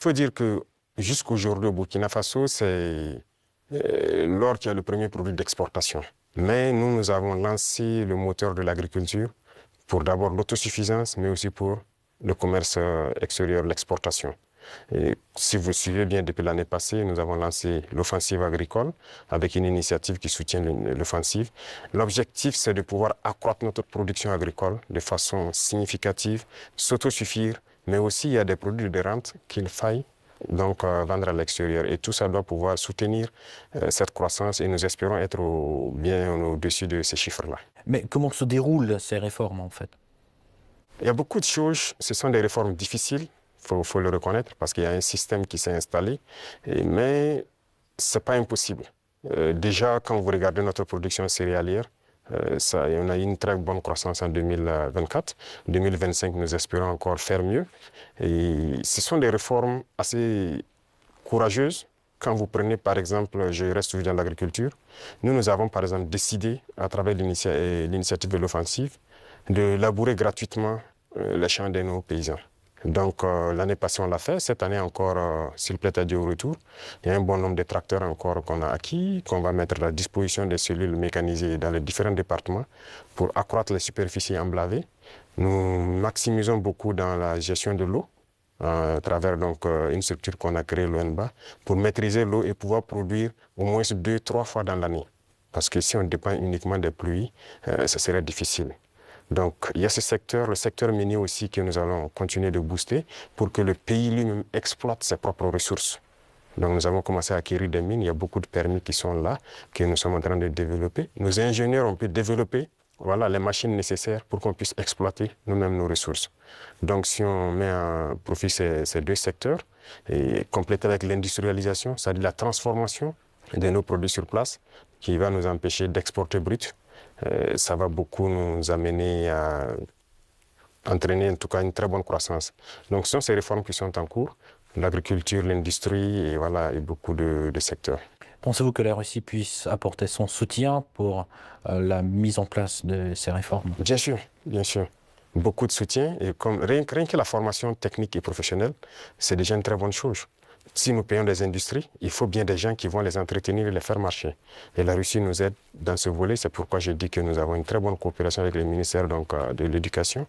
Il faut dire que jusqu'aujourd'hui au Burkina Faso, c'est l'or qui est le premier produit d'exportation. Mais nous avons lancé le moteur de l'agriculture pour d'abord l'autosuffisance, mais aussi pour le commerce extérieur, l'exportation. Et si vous suivez bien, depuis l'année passée, nous avons lancé l'offensive agricole avec une initiative qui soutient l'offensive. L'objectif, c'est de pouvoir accroître notre production agricole de façon significative, s'autosuffire, mais aussi il y a des produits de rente qu'il faille donc vendre à l'extérieur. Et tout ça doit pouvoir soutenir cette croissance et nous espérons être bien au-dessus de ces chiffres-là. Mais comment se déroulent ces réformes, en fait? Il y a beaucoup de choses, ce sont des réformes difficiles, faut le reconnaître, parce qu'il y a un système qui s'est installé, mais ce n'est pas impossible. Déjà, quand vous regardez notre production céréalière, on a eu une très bonne croissance en 2024. 2025, nous espérons encore faire mieux. Et ce sont des réformes assez courageuses. Quand vous prenez, par exemple, je reste toujours dans l'agriculture, nous avons, par exemple, décidé, à travers l'initiative de l'offensive, de labourer gratuitement les champs de nos paysans. Donc, l'année passée, on l'a fait. Cette année encore, s'il plaît à Dieu au retour, il y a un bon nombre de tracteurs encore qu'on a acquis, qu'on va mettre à la disposition des cellules mécanisées dans les différents départements pour accroître les superficies emblavées. Nous maximisons beaucoup dans la gestion de l'eau, à travers donc une structure qu'on a créée, l'ONBA, pour maîtriser l'eau et pouvoir produire au moins 2-3 fois dans l'année. Parce que si on dépend uniquement des pluies, ça serait difficile. Donc, il y a ce secteur, le secteur minier aussi, que nous allons continuer de booster pour que le pays lui-même exploite ses propres ressources. Donc, nous avons commencé à acquérir des mines. Il y a beaucoup de permis qui sont là, que nous sommes en train de développer. Nos ingénieurs ont pu développer les machines nécessaires pour qu'on puisse exploiter nous-mêmes nos ressources. Donc, si on met à profit ces deux secteurs, et compléter avec l'industrialisation, c'est-à-dire la transformation de nos produits sur place, qui va nous empêcher d'exporter brut, ça va beaucoup nous amener à entraîner en tout cas une très bonne croissance. Donc ce sont ces réformes qui sont en cours, l'agriculture, l'industrie et beaucoup de secteurs. Pensez-vous que la Russie puisse apporter son soutien pour la mise en place de ces réformes? Bien sûr, bien sûr. Beaucoup de soutien et rien que la formation technique et professionnelle, c'est déjà une très bonne chose. Si nous payons des industries, il faut bien des gens qui vont les entretenir et les faire marcher. Et la Russie nous aide dans ce volet. C'est pourquoi je dis que nous avons une très bonne coopération avec le ministère de l'Éducation.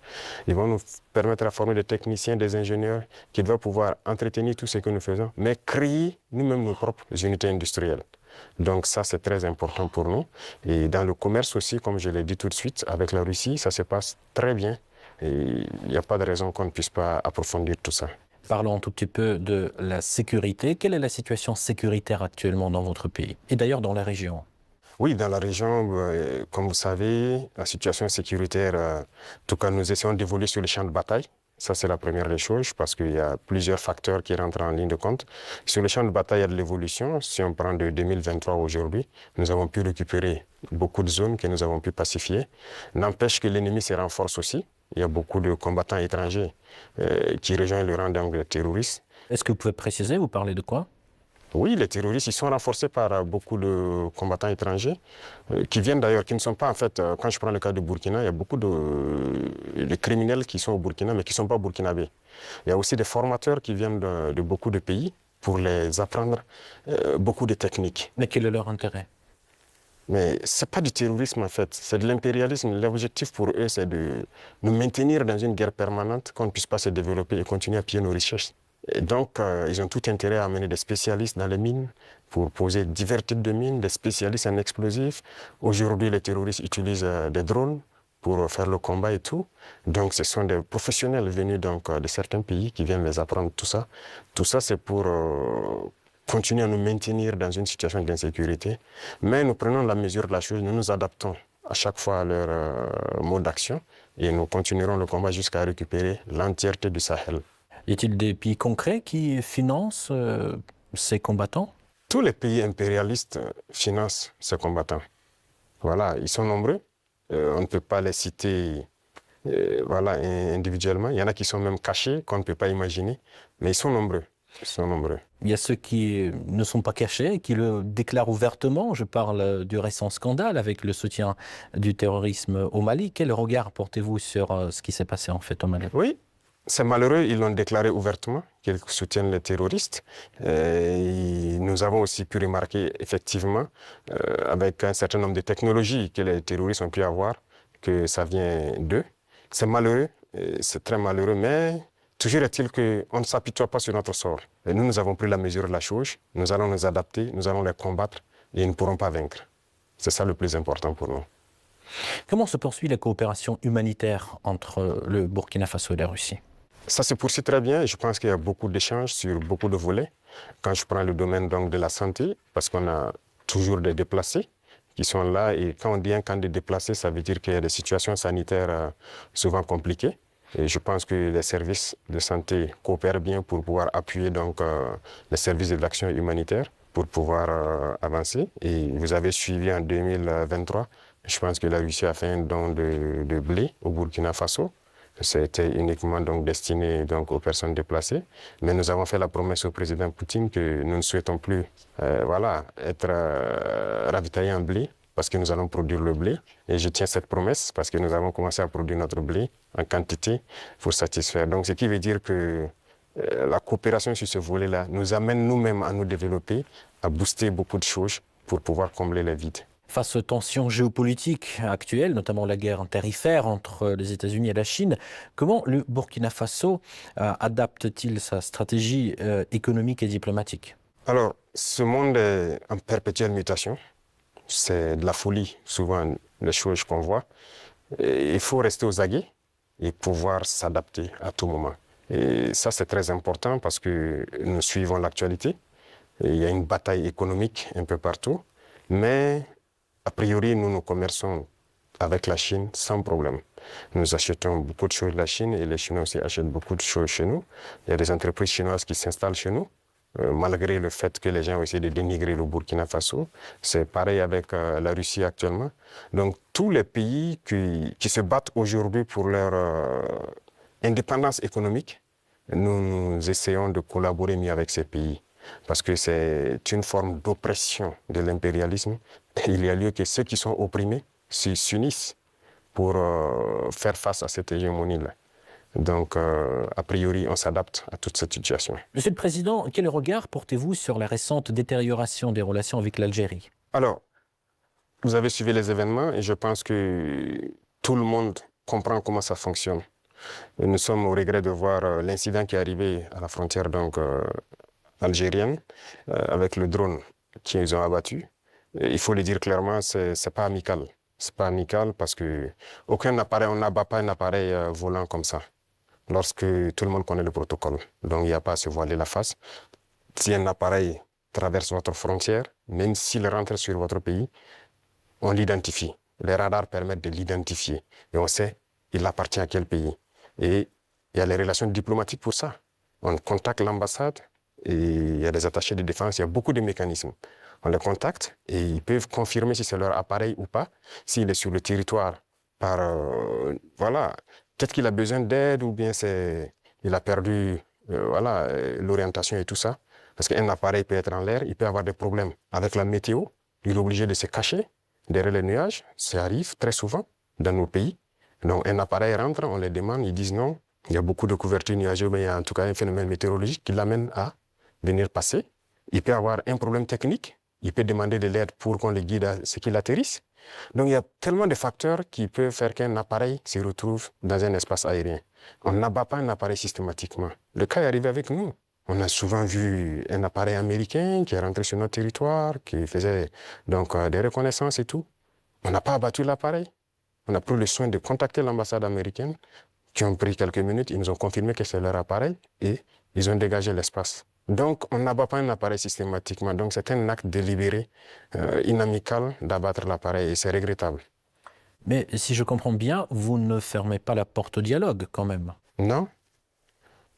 Ils vont nous permettre de former des techniciens, des ingénieurs qui doivent pouvoir entretenir tout ce que nous faisons, mais créer nous-mêmes nos propres unités industrielles. Donc ça, c'est très important pour nous. Et dans le commerce aussi, comme je l'ai dit tout de suite, avec la Russie, ça se passe très bien. Et il n'y a pas de raison qu'on ne puisse pas approfondir tout ça. Parlons un tout petit peu de la sécurité. Quelle est la situation sécuritaire actuellement dans votre pays et d'ailleurs dans la région? Oui, dans la région, comme vous savez, la situation sécuritaire, en tout cas, nous essayons d'évoluer sur le champ de bataille. Ça, c'est la première des choses parce qu'il y a plusieurs facteurs qui rentrent en ligne de compte. Sur le champ de bataille, il y a de l'évolution. Si on prend de 2023 aujourd'hui, nous avons pu récupérer beaucoup de zones que nous avons pu pacifier. N'empêche que l'ennemi se renforce aussi. Il y a beaucoup de combattants étrangers qui rejoignent le rang des terroristes. Est-ce que vous pouvez préciser, vous parlez de quoi? Oui, les terroristes, ils sont renforcés par beaucoup de combattants étrangers qui viennent d'ailleurs, qui ne sont pas en fait, quand je prends le cas du Burkina, il y a beaucoup de criminels qui sont au Burkina mais qui ne sont pas burkinabés. Il y a aussi des formateurs qui viennent de beaucoup de pays pour les apprendre beaucoup de techniques. Mais quel est leur intérêt? Mais ce n'est pas du terrorisme en fait, c'est de l'impérialisme. L'objectif pour eux, c'est de nous maintenir dans une guerre permanente, qu'on ne puisse pas se développer et continuer à piller nos richesses. Et donc, ils ont tout intérêt à amener des spécialistes dans les mines pour poser divers types de mines, des spécialistes en explosifs. Aujourd'hui, les terroristes utilisent des drones pour faire le combat et tout. Donc, ce sont des professionnels venus donc, de certains pays qui viennent les apprendre tout ça. Tout ça, c'est pour continuer à nous maintenir dans une situation d'insécurité. Mais nous prenons la mesure de la chose, nous nous adaptons à chaque fois à leur mode d'action et nous continuerons le combat jusqu'à récupérer l'entièreté du Sahel. Y a-t-il des pays concrets qui financent ces combattants? Tous les pays impérialistes financent ces combattants. Voilà, ils sont nombreux. On ne peut pas les citer individuellement. Il y en a qui sont même cachés, qu'on ne peut pas imaginer. Mais ils sont nombreux. Ils sont nombreux. Il y a ceux qui ne sont pas cachés, qui le déclarent ouvertement. Je parle du récent scandale avec le soutien du terrorisme au Mali. Quel regard portez-vous sur ce qui s'est passé en fait au Mali? Oui, C'est malheureux, ils l'ont déclaré ouvertement qu'ils soutiennent les terroristes. Et nous avons aussi pu remarquer effectivement, avec un certain nombre de technologies que les terroristes ont pu avoir, que ça vient d'eux. C'est malheureux, c'est très malheureux, mais toujours est-il qu'on ne s'apitoie pas sur notre sort. Et nous avons pris la mesure de la chose, nous allons nous adapter, nous allons les combattre et ils ne pourront pas vaincre. C'est ça le plus important pour nous. Comment se poursuit la coopération humanitaire entre le Burkina Faso et la Russie? Ça se poursuit très bien. Je pense qu'il y a beaucoup d'échanges sur beaucoup de volets. Quand je prends le domaine donc, de la santé, parce qu'on a toujours des déplacés qui sont là. Et quand on dit un camp de déplacés, ça veut dire qu'il y a des situations sanitaires souvent compliquées. Et je pense que les services de santé coopèrent bien pour pouvoir appuyer donc, les services de l'action humanitaire pour pouvoir avancer. Et vous avez suivi en 2023, je pense que la Russie a fait un don de blé au Burkina Faso. C'était uniquement donc destiné donc aux personnes déplacées. Mais nous avons fait la promesse au président Poutine que nous ne souhaitons plus être ravitaillés en blé parce que nous allons produire le blé. Et je tiens cette promesse parce que nous avons commencé à produire notre blé en quantité pour satisfaire. Donc ce qui veut dire que la coopération sur ce volet-là nous amène nous-mêmes à nous développer, à booster beaucoup de choses pour pouvoir combler les vides. Face aux tensions géopolitiques actuelles, notamment la guerre tarifaire entre les États-Unis et la Chine, comment le Burkina Faso adapte-t-il sa stratégie économique et diplomatique? Alors, ce monde est en perpétuelle mutation. C'est de la folie, souvent, les choses qu'on voit. Et il faut rester aux aguets et pouvoir s'adapter à tout moment. Et ça, c'est très important parce que nous suivons l'actualité. Il y a une bataille économique un peu partout. Mais a priori, nous commerçons avec la Chine sans problème. Nous achetons beaucoup de choses de la Chine et les Chinois aussi achètent beaucoup de choses chez nous. Il y a des entreprises chinoises qui s'installent chez nous, malgré le fait que les gens ont essayé de dénigrer le Burkina Faso. C'est pareil avec la Russie actuellement. Donc tous les pays qui se battent aujourd'hui pour leur indépendance économique, nous essayons de collaborer mieux avec ces pays. Parce que c'est une forme d'oppression de l'impérialisme. Il y a lieu que ceux qui sont opprimés s'unissent pour faire face à cette hégémonie-là. Donc, a priori, on s'adapte à toute cette situation. Monsieur le Président, quel regard portez-vous sur la récente détérioration des relations avec l'Algérie? Alors, vous avez suivi les événements et je pense que tout le monde comprend comment ça fonctionne. Et nous sommes au regret de voir l'incident qui est arrivé à la frontière donc, algérienne avec le drone qu'ils ont abattu. Et il faut le dire clairement, c'est pas amical. C'est pas amical parce que aucun appareil, on n'abat pas un appareil volant comme ça. Lorsque tout le monde connaît le protocole. Donc il n'y a pas à se voiler la face. Si un appareil traverse votre frontière, même s'il rentre sur votre pays, on l'identifie. Les radars permettent de l'identifier. Et on sait, il appartient à quel pays. Et il y a les relations diplomatiques pour ça. On contacte l'ambassade et il y a des attachés de défense, il y a beaucoup de mécanismes. On les contacte et ils peuvent confirmer si c'est leur appareil ou pas, s'il est sur le territoire par, voilà, peut-être qu'il a besoin d'aide ou bien il a perdu l'orientation et tout ça. Parce qu'un appareil peut être en l'air, il peut avoir des problèmes avec la météo, il est obligé de se cacher derrière les nuages, ça arrive très souvent dans nos pays. Donc un appareil rentre, on les demande, ils disent non, il y a beaucoup de couverture nuageuse, mais il y a en tout cas un phénomène météorologique qui l'amène à venir passer. Il peut avoir un problème technique, il peut demander de l'aide pour qu'on le guide à ce qu'il atterrisse. Donc il y a tellement de facteurs qui peuvent faire qu'un appareil se retrouve dans un espace aérien. On n'abat pas un appareil systématiquement. Le cas est arrivé avec nous. On a souvent vu un appareil américain qui est rentré sur notre territoire, qui faisait donc des reconnaissances et tout. On n'a pas abattu l'appareil. On a pris le soin de contacter l'ambassade américaine, qui ont pris quelques minutes, ils nous ont confirmé que c'est leur appareil et ils ont dégagé l'espace. Donc, on n'abat pas un appareil systématiquement. Donc, c'est un acte délibéré, inamical d'abattre l'appareil et c'est regrettable. Mais si je comprends bien, vous ne fermez pas la porte au dialogue quand même. Non.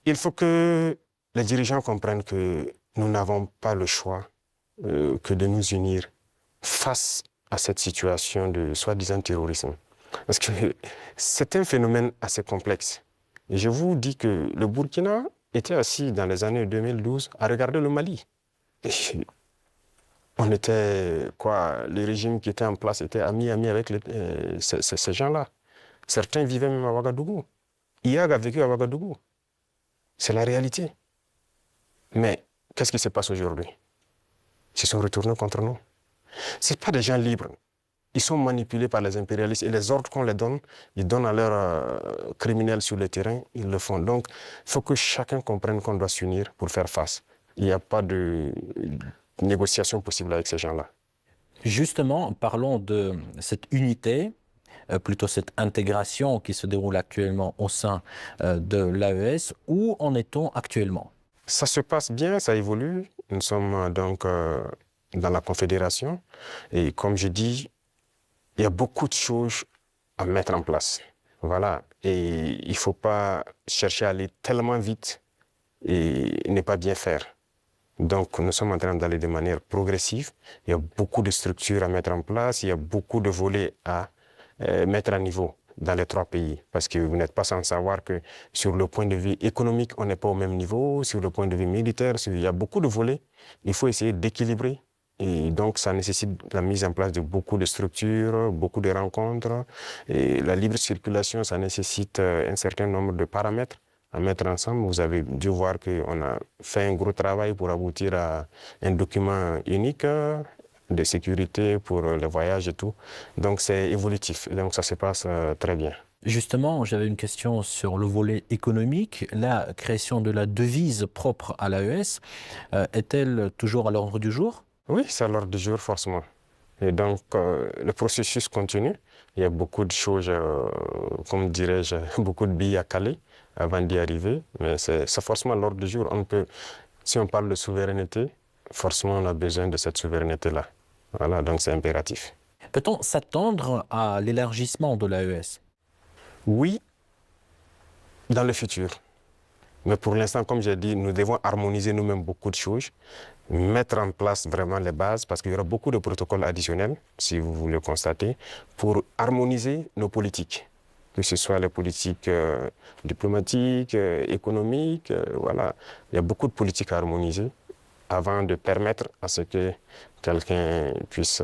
Il faut que les dirigeants comprennent que nous n'avons pas le choix que de nous unir face à cette situation de soi-disant terrorisme. Parce que c'est un phénomène assez complexe. Et je vous dis que le Burkina était assis dans les années 2012 à regarder le Mali. Et on était, le régime qui était en place était ami avec ces gens-là. Certains vivaient même à Ouagadougou. IAG a vécu à Ouagadougou. C'est la réalité. Mais qu'est-ce qui se passe aujourd'hui? Ils se sont retournés contre nous. Ce pas des gens libres. Ils sont manipulés par les impérialistes et les ordres qu'on les donne, ils donnent à leurs criminels sur le terrain, ils le font. Donc, il faut que chacun comprenne qu'on doit s'unir pour faire face. Il n'y a pas de négociation possible avec ces gens-là. Justement, parlons de cette unité, plutôt cette intégration qui se déroule actuellement au sein de l'AES. Où en est-on actuellement? Ça se passe bien, ça évolue. Nous sommes donc dans la Confédération. Et comme je dis, il y a beaucoup de choses à mettre en place. Voilà. Et il ne faut pas chercher à aller tellement vite et ne pas bien faire. Donc, nous sommes en train d'aller de manière progressive. Il y a beaucoup de structures à mettre en place. Il y a beaucoup de volets à mettre à niveau dans les 3 pays. Parce que vous n'êtes pas sans savoir que sur le point de vue économique, on n'est pas au même niveau. Sur le point de vue militaire, il y a beaucoup de volets. Il faut essayer d'équilibrer. Et donc, ça nécessite la mise en place de beaucoup de structures, beaucoup de rencontres. Et la libre circulation, ça nécessite un certain nombre de paramètres à mettre ensemble. Vous avez dû voir qu'on a fait un gros travail pour aboutir à un document unique de sécurité pour les voyages et tout. Donc, c'est évolutif. Donc, ça se passe très bien. Justement, j'avais une question sur le volet économique. La création de la devise propre à l'AES est-elle toujours à l'ordre du jour? Oui, c'est à l'ordre du jour, forcément. Et donc, le processus continue. Il y a beaucoup de choses, comme dirais-je, beaucoup de billes à caler avant d'y arriver. Mais c'est forcément à l'ordre du jour. Si on parle de souveraineté, forcément, on a besoin de cette souveraineté-là. Voilà, donc c'est impératif. Peut-on s'attendre à l'élargissement de l'AES? Oui, dans le futur. Mais pour l'instant, comme j'ai dit, nous devons harmoniser nous-mêmes beaucoup de choses, mettre en place vraiment les bases, parce qu'il y aura beaucoup de protocoles additionnels, si vous le constatez, pour harmoniser nos politiques, que ce soit les politiques diplomatiques, économiques, voilà. Il y a beaucoup de politiques à harmoniser avant de permettre à ce que quelqu'un puisse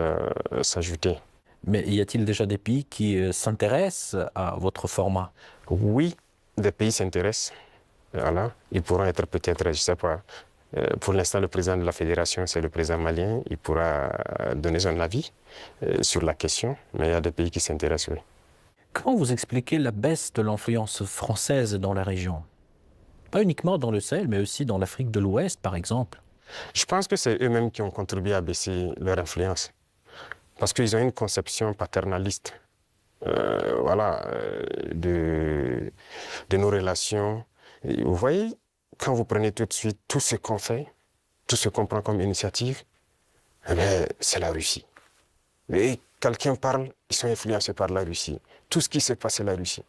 s'ajouter. Mais y a-t-il déjà des pays qui s'intéressent à votre format? Oui, des pays s'intéressent. Voilà. Ils pourront être peut-être, je ne sais pas, pour l'instant, le président de la fédération, c'est le président malien. Il pourra donner son avis sur la question, mais il y a des pays qui s'intéressent, oui. Comment vous expliquez la baisse de l'influence française dans la région? Pas uniquement dans le Sahel, mais aussi dans l'Afrique de l'Ouest, par exemple. Je pense que c'est eux-mêmes qui ont contribué à baisser leur influence, parce qu'ils ont une conception paternaliste de nos relations. Et vous voyez, quand vous prenez tout de suite tout ce qu'on fait, tout ce qu'on prend comme initiative, eh bien, c'est la Russie. Et quelqu'un parle, ils sont influencés par la Russie. Tout ce qui se passe, c'est la Russie.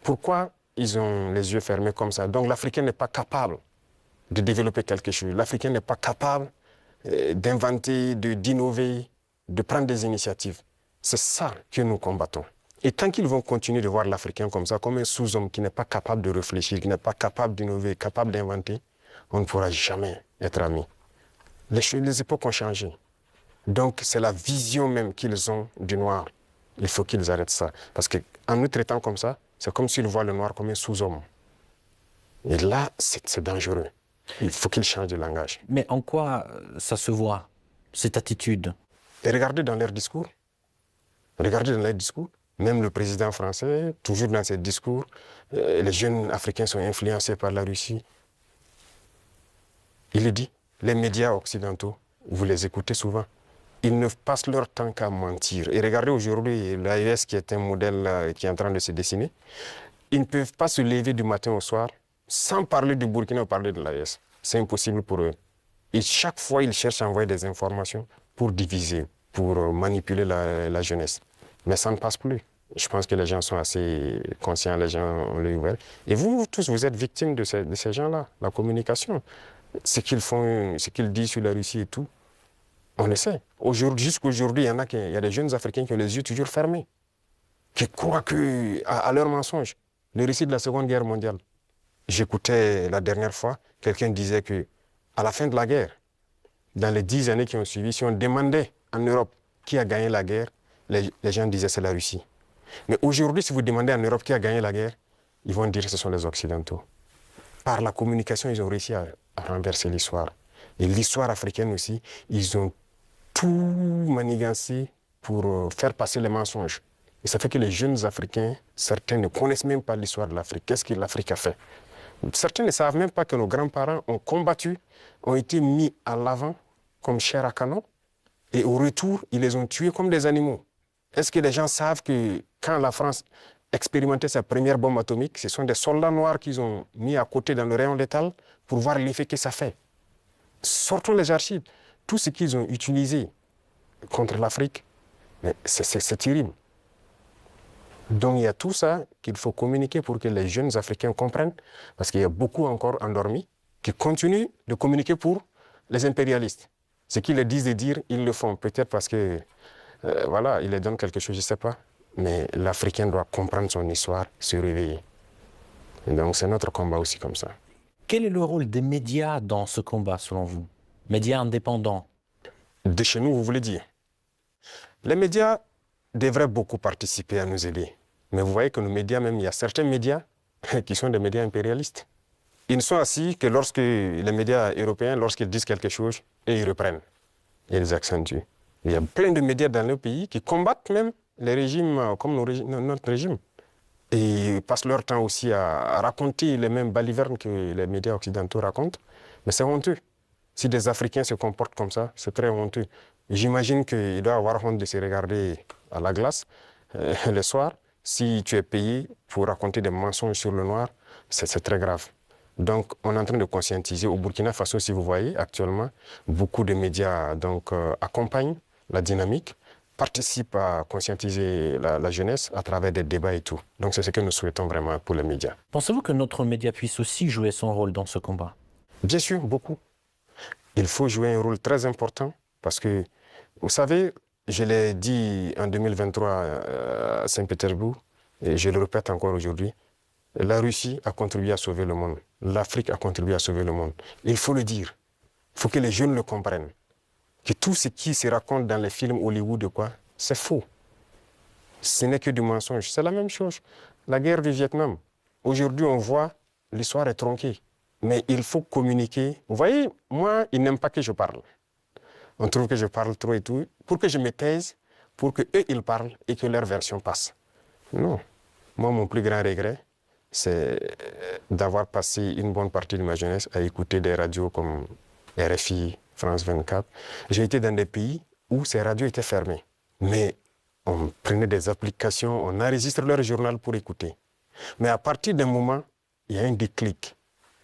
Pourquoi ils ont les yeux fermés comme ça? Donc l'Africain n'est pas capable de développer quelque chose. L'Africain n'est pas capable d'inventer, d'innover, de prendre des initiatives. C'est ça que nous combattons. Et tant qu'ils vont continuer de voir l'Africain comme ça, comme un sous-homme qui n'est pas capable de réfléchir, qui n'est pas capable d'innover, capable d'inventer, on ne pourra jamais être amis. Les époques ont changé. Donc c'est la vision même qu'ils ont du noir. Il faut qu'ils arrêtent ça. Parce qu'en nous traitant comme ça, c'est comme s'ils voient le noir comme un sous-homme. Et là, c'est dangereux. Il faut qu'ils changent de langage. Mais en quoi ça se voit, cette attitude? Et regardez dans leurs discours. Regardez dans leurs discours. Même le président français, toujours dans ses discours, les jeunes Africains sont influencés par la Russie. Il le dit. Les médias occidentaux, vous les écoutez souvent. Ils ne passent leur temps qu'à mentir. Et regardez aujourd'hui l'AES qui est un modèle qui est en train de se dessiner. Ils ne peuvent pas se lever du matin au soir sans parler du Burkina ou parler de l'AES. C'est impossible pour eux. Et chaque fois, ils cherchent à envoyer des informations pour diviser, pour manipuler la jeunesse. Mais ça ne passe plus. Je pense que les gens sont assez conscients, les gens ont l'œil ouvert. Et vous tous, vous êtes victimes de ces gens-là, la communication. Ce qu'ils font, ce qu'ils disent sur la Russie et tout, on le sait. Jusqu'aujourd'hui, il y a des jeunes Africains qui ont les yeux toujours fermés, qui croient à leurs mensonges. Le récit de la Seconde Guerre mondiale. J'écoutais la dernière fois, quelqu'un disait qu'à la fin de la guerre, dans les 10 années qui ont suivi, si on demandait en Europe qui a gagné la guerre, les gens disaient c'est la Russie. Mais aujourd'hui, si vous demandez en Europe qui a gagné la guerre, ils vont dire que ce sont les Occidentaux. par la communication, ils ont réussi à renverser l'histoire. Et l'histoire africaine aussi, ils ont tout manigancé pour faire passer les mensonges. Et ça fait que les jeunes Africains, certains ne connaissent même pas l'histoire de l'Afrique. Qu'est-ce que l'Afrique a fait? Certains ne savent même pas que nos grands-parents ont combattu, ont été mis à l'avant comme chair à canon. Et au retour, ils les ont tués comme des animaux. Est-ce que les gens savent que quand la France expérimentait sa première bombe atomique, ce sont des soldats noirs qu'ils ont mis à côté dans le rayon létal pour voir l'effet que ça fait? Sortons les archives. Tout ce qu'ils ont utilisé contre l'Afrique, c'est terrible. Donc il y a tout ça qu'il faut communiquer pour que les jeunes Africains comprennent, parce qu'il y a beaucoup encore endormis qui continuent de communiquer pour les impérialistes. Ce qu'ils les disent de dire, ils le font. Peut-être parce que, voilà, ils les donnent quelque chose, je ne sais pas. Mais l'Africain doit comprendre son histoire, se réveiller. Et donc c'est notre combat aussi comme ça. Quel est le rôle des médias dans ce combat, selon vous? Médias indépendants? De chez nous, vous voulez dire? Les médias devraient beaucoup participer à nous aider. Mais vous voyez que nos médias, même, il y a certains médias qui sont des médias impérialistes. Ils ne sont assis que lorsque les médias européens, lorsqu'ils disent quelque chose, et ils reprennent. Et ils accentuent. Il y a plein de médias dans nos pays qui combattent même les régimes comme notre régime. Et ils passent leur temps aussi à raconter les mêmes balivernes que les médias occidentaux racontent. Mais c'est honteux. Si des Africains se comportent comme ça, c'est très honteux. J'imagine qu'il doit avoir honte de se regarder à la glace le soir. Si tu es payé pour raconter des mensonges sur le noir, c'est très grave. Donc, on est en train de conscientiser. Au Burkina Faso, si vous voyez, actuellement, beaucoup de médias accompagnent la dynamique, participent à conscientiser la jeunesse à travers des débats et tout. Donc, c'est ce que nous souhaitons vraiment pour les médias. Pensez-vous que notre média puisse aussi jouer son rôle dans ce combat? Bien sûr, beaucoup. Il faut jouer un rôle très important parce que, vous savez, je l'ai dit en 2023 à Saint-Pétersbourg, et je le répète encore aujourd'hui, la Russie a contribué à sauver le monde. L'Afrique a contribué à sauver le monde. Il faut le dire. Il faut que les jeunes le comprennent. Que tout ce qui se raconte dans les films Hollywood, c'est faux. Ce n'est que du mensonge. C'est la même chose. La guerre du Vietnam. Aujourd'hui, on voit, l'histoire est tronquée. Mais il faut communiquer. Vous voyez, moi, ils n'aiment pas que je parle. On trouve que je parle trop et tout. Pour que je me taise, pour qu'eux, ils parlent et que leur version passe. Non. Moi, mon plus grand regret, c'est d'avoir passé une bonne partie de ma jeunesse à écouter des radios comme RFI, France 24. J'ai été dans des pays où ces radios étaient fermées. Mais on prenait des applications, on enregistre leur journal pour écouter. Mais à partir d'un moment, il y a un déclic.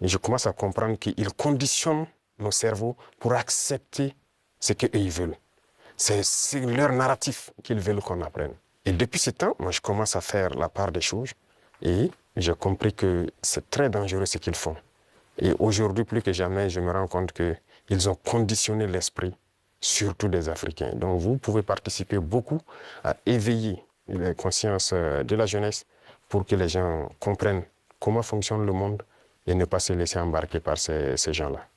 Et je commence à comprendre qu'ils conditionnent nos cerveaux pour accepter ce qu'eux veulent. C'est leur narratif qu'ils veulent qu'on apprenne. Et depuis ce temps, moi, je commence à faire la part des choses. Et j'ai compris que c'est très dangereux ce qu'ils font. Et aujourd'hui, plus que jamais, je me rends compte qu'ils ont conditionné l'esprit, surtout des Africains. Donc vous pouvez participer beaucoup à éveiller la conscience de la jeunesse pour que les gens comprennent comment fonctionne le monde et ne pas se laisser embarquer par ces gens-là.